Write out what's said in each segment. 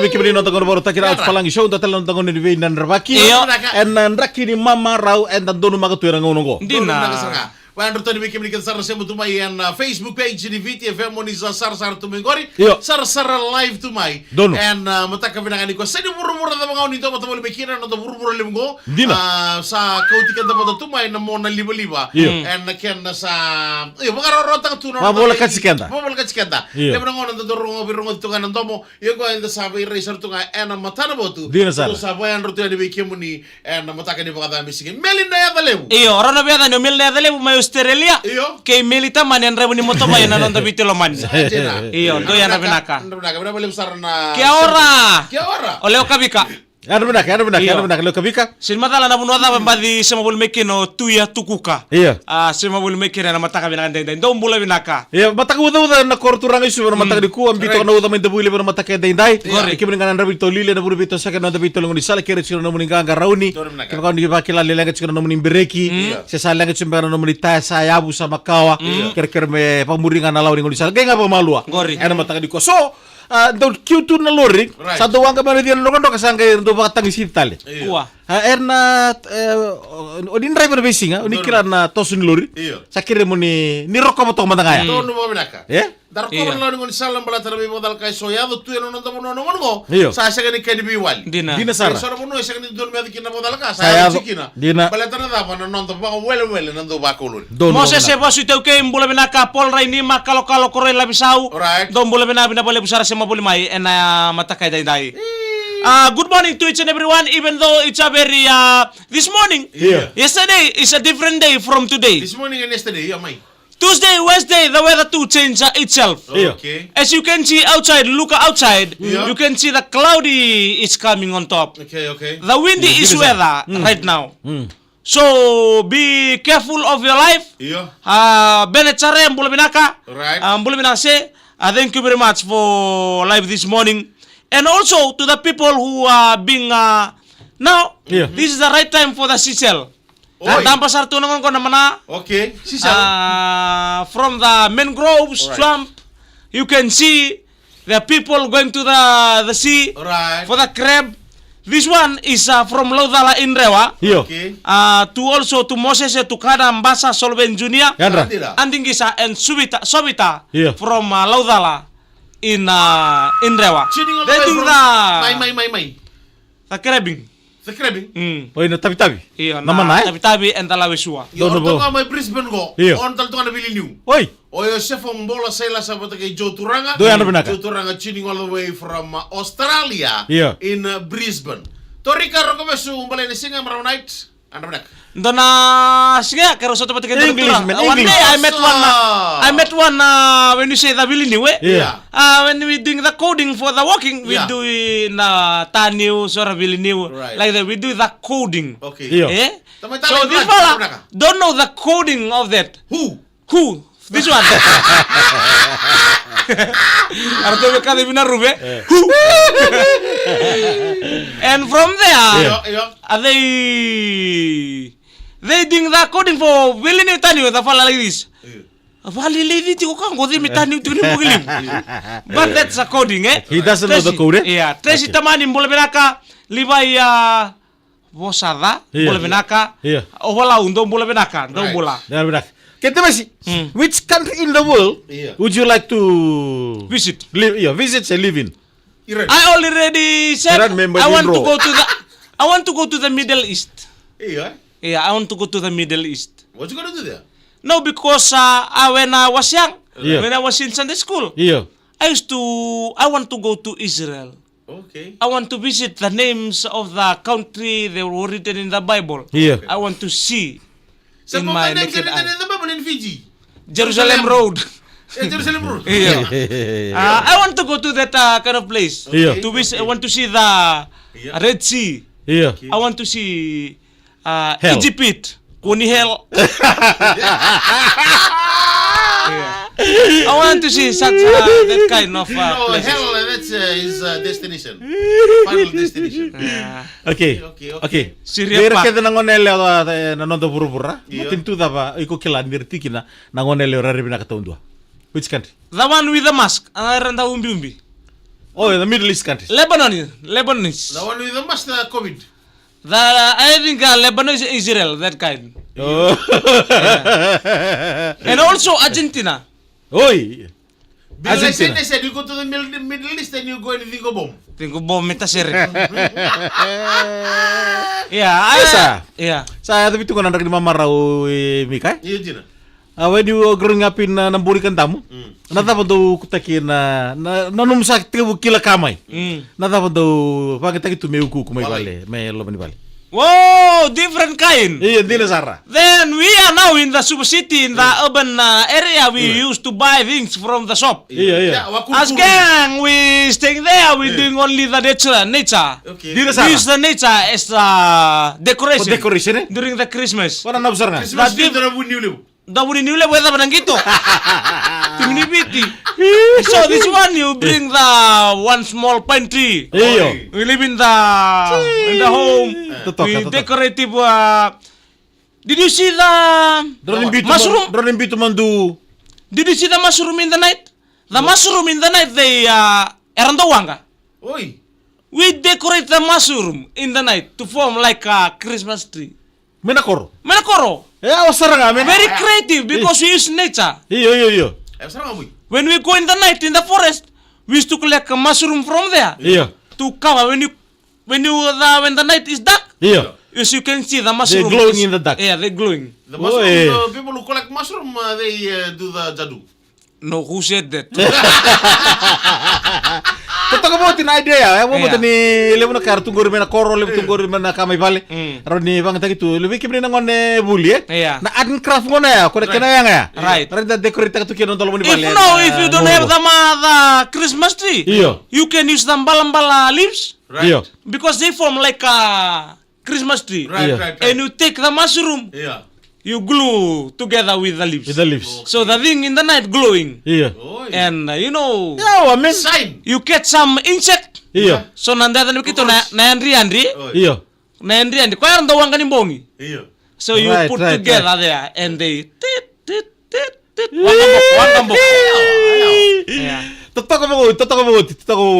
wiki bini nonton baru takira out palangi show nonton nonton ni vei nan rabaki Iyo. en nan rakini mama rau en dan donu maga tuira ngono Dina. Waandro tani wiki bini kita sarra semu tumai en Facebook page di VTFM moniza sar tumengori Iyo. sar live tumai Dono. en mataka binangan iko sedi murmur da mga unito mata mo mikira no to murmur limgo Dina. sa kautikan da tumai na mo na liba Iyo. en ken sa iyo mga rorota tu no Mabola katsikenda. mabola katsikenda Iyo. lebra ngono do rongo birungo tu kan ndomo iyo ko en sa bai racer tu en matana botu Dina sara. tu sa bai andro tu ni wiki muni en mataka ni bagada misigi melinda ya dalebu Iyo, orang biasa no mil dele bu mai Australia. Iyo. Kay milita man yan rebu ni moto ba yan nonton bitilo man. Iyo, do yan rabinaka. Berapa boleh besar na Kia ora. Kia ora. Oleo kabika. Ano benak Iyo. lo kabika Sin matala na bunwata pambadi sama bul mekino tuya tukuka. Iya. Sama bul mekino na mataka binaka dendeng. Do mbula binaka. Ya, mataka uda na korturang isu na mataka di ku ambito na uda mainda buile na mataka dai. Ikimini nganan rabi to lile na buru bito sa kana bito long ni sala kere chiro na muninga ngarauni. Kana kon di bakila lelenga chiro na munin bereki. Se sala nga chimba na munin tasa yabu sa makawa. Kere me pamuringa na lawri ngoni sala. Genga pa malua. Gori. Ana mataka di ko. So, do Q2 na lori. Right. Sa duwang ka man di no kondo kasanga ndo bakatang isitali. Kuwa. Erna odin driver besinga unikira na tosun lori. Iyo. Sakire muni ni rokko mo to matanga ya. Tono mo binaka. Ya? Dar ko Iya. na ngon salam bala tarabi modal kay soyado tu no nonto no ngo. Iyo. Sa sa ni kay di wali. Dina. Dina sara. Sa no sa ni don me kina modal ka Saya sa chikina. Dina. Bala tara da pa nonto ba wele nando ba ko lori. Moses se bosu teu ke mbula binaka Paul Raini makalo kalo koroi labisau. Alright. Do mbula bina boleh busara sema buli mai ena mataka dai. Good morning to each and everyone, even though it's a very this morning. Yeah. Yesterday is a different day from today. This morning and yesterday, yeah, mai. Tuesday, Wednesday, the weather too change itself. Yeah. Okay. As you can see outside, look outside, Yeah. you can see the cloudy is coming on top. Okay, okay. The windy is weather right now. So be careful of your life. Iyo. Benechare mbula binaka. Right. Mbula binase. Thank you very much for live this morning. And also to the people who are being now, Yeah. this is the right time for the Sisel. Oi. Dampasar tunangan ko namana Okay. Si sa. from the mangroves Alright. swamp, you can see the people going to the sea Right. for the crab. This one is from Laudala in Rewa. Iyo. Okay. To also to Moses to Kada Mbasa Solven Junior. Yandra. Tira. Andingisa and Sobita Yeah. from Laudala in Rewa. Tuning all the They way do from the crabbing. The crabbing. Oy no tabi-tabi. Iyo Naman na eh. tabi-tabi and talawisua. Dono Yo bo. to may Brisbane go. Iyo. On tal to na bili new. Oy. Oyo chef ang bola sela sa bata kay Joe Turanga. Do yan na binaka. Joe Turanga tuning all the way from Australia Yeah. in Brisbane. Torika roko besu umbale ni singa maraw night. Ano binaka? Dona sige karo soto pati English, man, One English. day I met one Awesome. I met one when you say the bilini we. Yeah. When we doing the coding for the walking, we Yeah. do in Taniu, Sora Villeneuve, Right. like that. We do the coding. Okay. Iyo. Eh? Tamay So talay this Brad, fella ano na ka? don't know the coding of that. Who? Who? This one. Arto be kada bina rube. Who? And from there, Iyo. they doing the coding for Villeneuve Taniu, the fella like this. Iyo. Vale lady tiko kan godi mitani tuni mugilim. But that's a coding, eh? He doesn't know the code, eh? Yeah. Tracy tamani mbole benaka libai vosada Yeah. mbole benaka. Yeah. Wala undo mbole benaka, ndo Right. mbula. Yan binaka. Kete basi. Which country in the world Yeah. would you like to Visit. live? Yeah, visit and live in. Iran. I already said Iran member I want to Jindro. go to the I want to go to the Middle East. Iyo. Yeah, I want to go to the Middle East. What you gonna do there? No, because when I was young, Yeah. when I was in Sunday school, Iyo. I want to go to Israel. Okay. I want to visit the names of the country they were written in the Bible. Iya. I want to see Sa in mga my names naked na eye. the Bible in Fiji. Jerusalem Road. Jerusalem Road. Yeah. I want to go to that kind of place. Yeah. To visit, I want to see the Yeah. Red Sea. Iya. I want to see Hell. Egypt. Kuni hell. Yeah. I want to see such that kind of No, places. hell, that's his destination. Final destination. Okay. Okay. Okay. Syria Bera pa. kete nangonele nanondo pura-pura. Iya. Matintu daba iko kila nirtiki na nangonele rari binaka taundua. Which country? The one with the mask. Ang randa umbi-umbi. Oh, the Middle East countries. Lebanese. The one with the most COVID. I think Lebanon is Israel, that kind. Oh. And also Argentina. Oi. Because Argentina. they said you go to the Middle East and you go and think of bomb. Tingko bom meta sir. Yes, Yeah. Saya tapi tunggu nanti di mama rau Mika. Iya, Jina. When you growing up in namburikan tamu, nata patu kutakin na num sak tibu kila kamay. Nata patu pagkita kitu me uku kumay bale, me lo mani bale. Whoa, different kind. Iya, di na Sara. Then we are now in the super city, in the urban area. We used to buy things from the shop. Iya. As gang, we staying there. We doing only the nature. Okay. Di na We Sara. use the nature as decoration. Decoration eh? During the Christmas. Wala na besar nga. Christmas tree na bunyi ulit. Dapat ini udah buat apa nang gitu? Timnipiti. So this one you bring the one small pantry. Iyo. We live in the home. We decorative. Did you see the mushroom? Drone bitu mandu. Did you see the mushroom in the night? The mushroom in the night they erandawanga. Oi. We decorate the mushroom in the night to form like a Christmas tree. Menakor. Menakoro. Ya, wasar nga men. Very creative because we use nature. Iyo. Sarang amoy. When we go in the night in the forest, we used to collect a mushroom from there Iyo. to cover. When the night is dark, Iyo. as you can see the mushroom. They're glowing in the dark. Yeah, they're glowing. The mushroom, people who collect mushroom, they do the jadu. No, who said that? Totoo mo tin idea ya, mo ni lemo na kartu gor mena koro lemo tungor mena kamay vale. Roni bang tagi tu lebi kimni na ngone buli Yeah. na art and craft ngone ya, ko kena yang ya. Right. Rada decorate ta tu kino tolo mo ni vale. If you don't have the Christmas tree, Iyo. you can use the mbala leaves Iyo. because they form like a Christmas tree. Right. And you take the mushroom, Yeah. you glue together with the leaves. With the leaves. So the thing in the night glowing. Iyo. Oi. And you know, Ya, amen. Sign. you catch some insect. Iyo. So nanda tanu kito na Andri. Iyo. Na Andri. Kaya ang dawang kanimbongi. Iya. So you Right, put right, together there and they tit. One kambok. Yeah. Totoo mo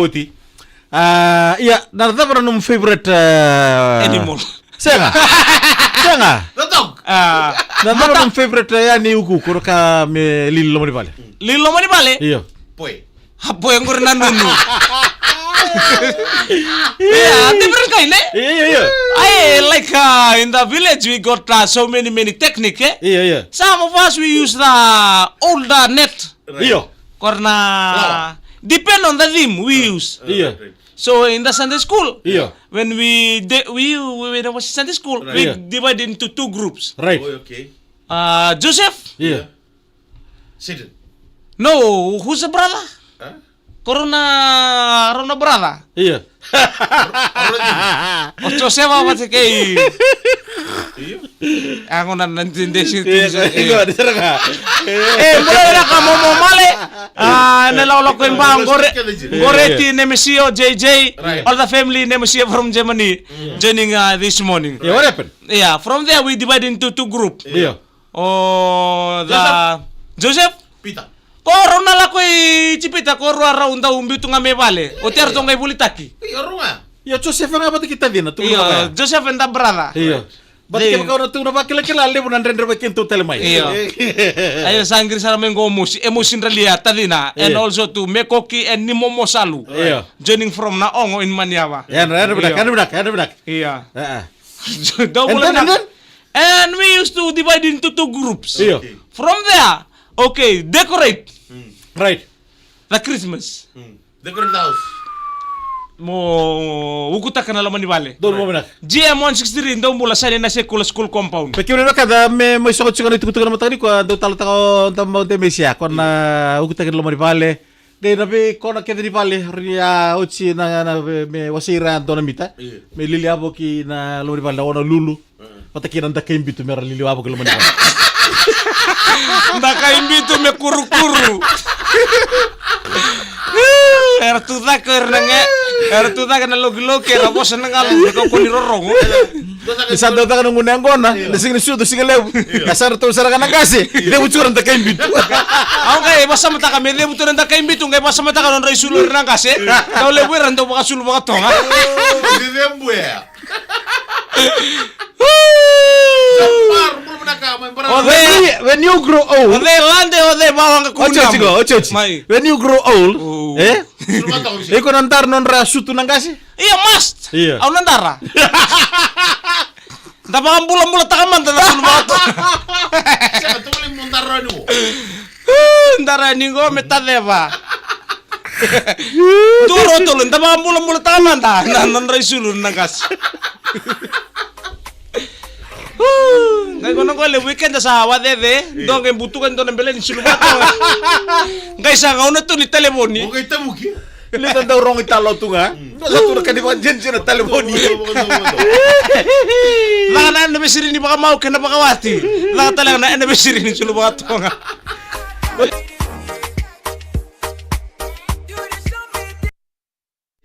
ti. Iya, narada para num favorite Animal. Senga. Datog. Narada num favorite ya ni uku ko ka me lilo mo ni vale. Lilo mo ni bale. Iyo. Poy. Hapo yung gurna nunu. Yeah, different kind eh. Iyo. I like in the village we got so many technique eh. Iyo. Some of us we use the older net. Iyo. Karena depend on the theme we use. Iya. So in the Sunday school, Iya. when when I was Sunday school, we Right. divide into two groups. Right. Oi, okay. Joseph, Iya. Sit it. no, who's the brother? Huh? Corona brother. Iya. O Joseph apa sih kay? Iya. Ako na nantindi si Iya, di sana ka. mulai na ka mo male. Nalawlak ko yung bang Goretti, Nemesio, JJ, Right. all the family Nemesio from Germany joining this morning. Yeah, what happened? Yeah, from there we divide into two group. Iya. Joseph, Pita. koro na la ko'y chipita, koro araw unta umbitu nga may vale. O tiar tong kay bulitaki. Iya, orang ah. Iya, Joseph nga ba kita din? Iyo, Joseph and the brother. Iya. Ba't They- kaya na ito na ba kilala mo nandren ba kinto telemay? Iyo. Ayo sangri sa namin ko emotion ralia tadina and Iya. also to Mekoki and Nimomosalu. Iya. Joining from Naongo in Manyawa. Yan, yan bedak. Iya. And Double then, and then? And we used to divide into two groups. Iyo. From there, okay, decorate Right. the Christmas. Decorate the house. Mo ukuta ka na laman ni Vale. Doon mo bedak. GM 163 daw mula sa na school compound. Pekyo na kada me mo isokot siguro ito kutukan mo tani ko do talo tako tamo de mesia kon na ukuta lo mari vale. Gay na be kon na kedri vale ria uchi na me wasira do na mita. Me lili abo ki na lo mari vale ona lulu. Pataki nanda kembi tu mera lili abo ko lo mari vale. Nakaimbito me kuru-kuru. Ertuta ka na logi-logi. Rapos na nga ko kunirorong. Bisa daw ta nung unang gona, desing ni sudo sing lew. Kasar to sarakan ng kasi. Dia bucuran ta kain bit. Ako kay basta mata kami, lebu to nang kain bitong kay basta mata kanon raisulur nang kasi. Daw lebu ran daw baka sul baka tonga. Di rembo ya. Jamar belum nakama. When you grow old, Ode lande bawang ka kunam. Ocho. When you grow old, Sulma tong sih. iko nantar non rasutu nang kasi. Iya must. Iya. Aw nandara. Tapang bulan-bulan takaman ta sul baka tonga. Siapa tuh boleh montar rani mo? Ndara ni go metadeva. Turo tulun tapang bulan-bulan takaman ta nan raisulur nang kasi. Ngay kono ko le weekend sa hawa dede dong kay butukan to ng belen silubat ngay sa kauna to ni telefoni Okay, tamu ki. Litan daw rong italo tu nga. Satu ka di ba dyan siya na telefoni. laka na na besiri ni baka mau kana baka wati laka talaga na besiri ni silubat to nga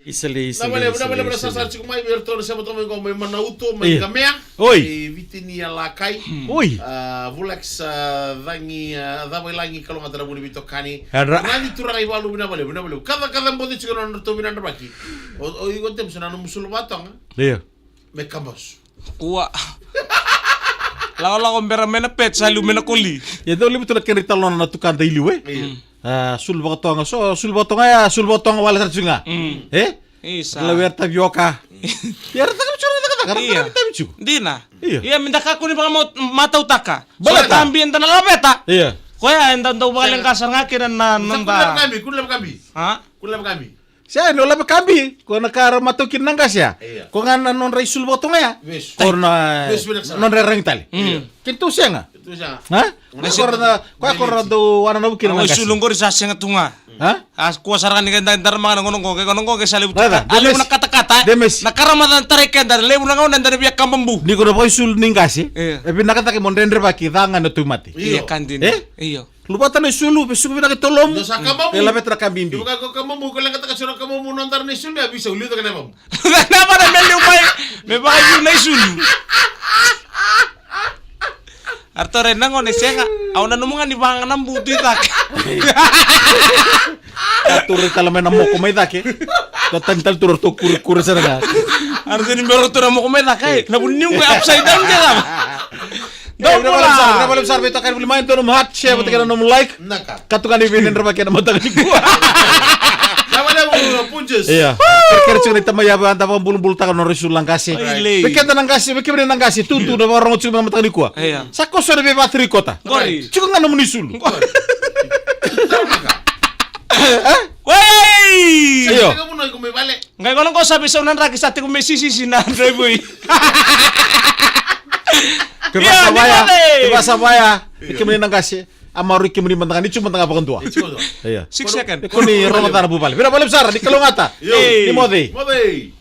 Isali. Nabale sasar chiku mai berto sa mo to may manauto may Iya. gamea. Oi. Vitini lakai. Oi. Vulex dangi dabai langi kalau ngadara buni bito kani. Hadra. Nani turangai balu bina bale. Kada mbodi chiku non to bina baki. O igo tem sana musul batang. Iya. Me kambas. kuwa lako mbera mena pet salu mena koli Ya daw libu tulad kini talon na tukan da iliwe. Iya. Sulba tonga sulba tonga wala sa tsunga. isa Lawer ta bioka. Ya rata ka chura ta ka. Iya. Ta bichu. dina Iya. iya minta ka kuni baka mata utaka Balata. so también tan labeta Iya. kuya enda daw balang kasar nga kiran na nanda Kulam kami. ha Kulam kami. Siya no labe kambi ko nakaramato kin nang kasya. Iya. Ko nga na non raisul tonga ya. Wes. Or na Wes, bilang sana. non rereng tali. Kintu siya nga. Itu siya. Ha? Ko na do wana na bukin Ako nang kasya. sulong ko rin sa siyang tunga. Ha? As kuha sarang ni ganda dar mga ngonong ko kay salib. Nada, Alam mo Demes. na kata-kata. Demes. Nakaramatan tarik ka dar lebu na ngaw nandan biyak kamambu. Di ko na po isul ning kasi. Iya. Ebi nakatake mon render ba kita nga na tumati. Iya kandin. Iyo. Lubatan na sulu, besu ko na kitolom. Dosa kamamu. Ela betra kambimbi. Ibu kau kamu kalau kata kasih kamu mau nonton nesul ya bisa uli tak kenapa? Kenapa na meli upay? May baka yung naisulu. Arto rin nang ones nga. Aw na numungan ni bang nang buti tak. Katuri talamen na mo kumay dake. Tatantal turor to kur sa na. Ano din bero to na mo kumay kay. Nabunyong ko upside down ka. Daw mo Wala la. sarbe to kan main to hat share mo tigana no like. Nakar. Katukan ni vinin ra bakena mata ni ko. Nama dia mau punjes. Iya. Kira cuma tamaya ba anta pang bulbul ta no resul lang kasi. Ay, Bekenta nang kasi, bekebre nang kasi tuntu na warong cuma mata ni ko. Iya. Sakko so be batri kota. Gori. Cuma ngano munisul. Wey! Iyo. Kamu nak kau balik. Ngay ko lang ko sabi sa unan raki sa ating kumesisi na boy. Iya, Kebasa baya. Bekebre nang kasi. Amaru kimuni mantangan ni cuma tengah pakan tua. Cuma tu. Iya. 6 second. Ko ni Ramadan bu bale. Bira bale besar di kalongata. Yo. Ni mode. Mode.